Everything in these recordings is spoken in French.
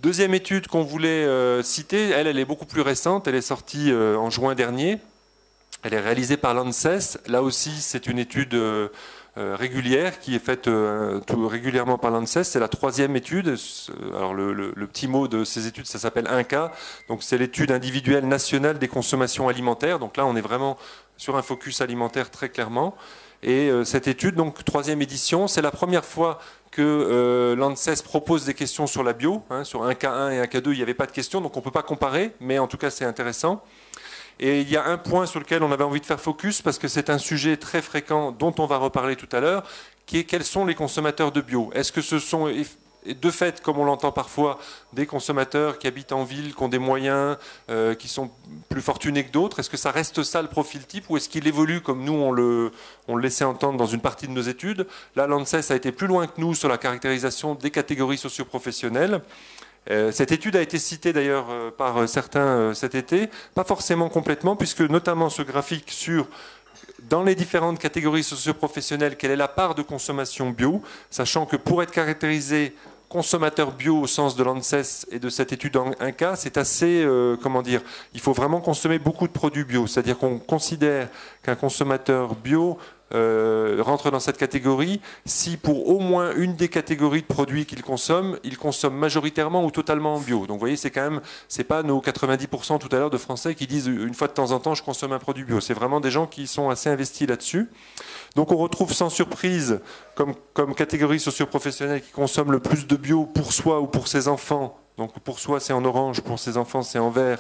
Deuxième étude qu'on voulait citer, elle est beaucoup plus récente, elle est sortie en juin dernier. Elle est réalisée par l'ANSES. Là aussi, c'est une étude régulière qui est faite régulièrement par l'ANSES. C'est la troisième étude. Alors le petit mot de ces études, ça s'appelle 1K. Donc c'est l'étude individuelle nationale des consommations alimentaires. Donc là, on est vraiment sur un focus alimentaire très clairement. Et cette étude, donc troisième édition, c'est la première fois que l'ANSES propose des questions sur la bio. Sur 1K1 et 1K2, il n'y avait pas de questions, donc on ne peut pas comparer, mais en tout cas, c'est intéressant. Et il y a un point sur lequel on avait envie de faire focus, parce que c'est un sujet très fréquent dont on va reparler tout à l'heure, qui est quels sont les consommateurs de bio. Est-ce que ce sont de fait, comme on l'entend parfois, des consommateurs qui habitent en ville, qui ont des moyens, qui sont plus fortunés que d'autres? Est-ce que ça reste ça le profil type, ou est-ce qu'il évolue comme nous on le laissait entendre dans une partie de nos études? Là, l'ANSES a été plus loin que nous sur la caractérisation des catégories socioprofessionnelles. Cette étude a été citée d'ailleurs par certains cet été, pas forcément complètement, puisque notamment ce graphique sur dans les différentes catégories socioprofessionnelles, quelle est la part de consommation bio, sachant que pour être caractérisé consommateur bio au sens de l'ANSES et de cette étude en 1K, c'est assez, comment dire, il faut vraiment consommer beaucoup de produits bio, c'est-à-dire qu'on considère qu'un consommateur bio rentre dans cette catégorie si pour au moins une des catégories de produits qu'il consomme, il consomme majoritairement ou totalement en bio. Donc vous voyez, c'est quand même, c'est pas nos 90% tout à l'heure de Français qui disent une fois de temps en temps je consomme un produit bio. C'est vraiment des gens qui sont assez investis là-dessus. Donc on retrouve sans surprise comme catégorie socio-professionnelle qui consomme le plus de bio pour soi ou pour ses enfants. Donc pour soi c'est en orange, pour ses enfants c'est en vert,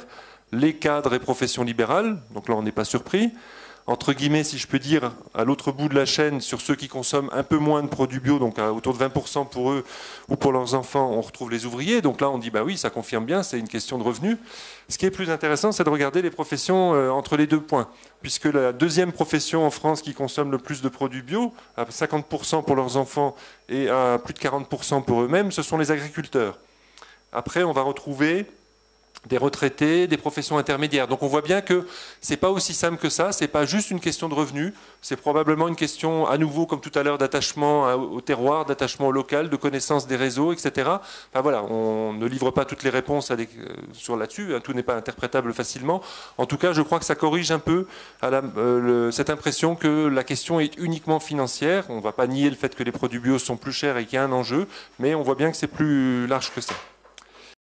les cadres et professions libérales. Donc là on n'est pas surpris. Entre guillemets, si je peux dire, à l'autre bout de la chaîne, sur ceux qui consomment un peu moins de produits bio, donc autour de 20% pour eux ou pour leurs enfants, on retrouve les ouvriers. Donc là, on dit, bah oui, ça confirme bien, c'est une question de revenus. Ce qui est plus intéressant, c'est de regarder les professions entre les deux points. Puisque la deuxième profession en France qui consomme le plus de produits bio, à 50% pour leurs enfants et à plus de 40% pour eux-mêmes, ce sont les agriculteurs. Après, on va retrouver des retraités, des professions intermédiaires. Donc on voit bien que c'est pas aussi simple que ça, c'est pas juste une question de revenus, c'est probablement une question, à nouveau, comme tout à l'heure, d'attachement au terroir, d'attachement au local, de connaissance des réseaux, etc. Enfin voilà, on ne livre pas toutes les réponses sur là-dessus, tout n'est pas interprétable facilement. En tout cas, je crois que ça corrige un peu cette impression que la question est uniquement financière. On ne va pas nier le fait que les produits bio sont plus chers et qu'il y a un enjeu, mais on voit bien que c'est plus large que ça.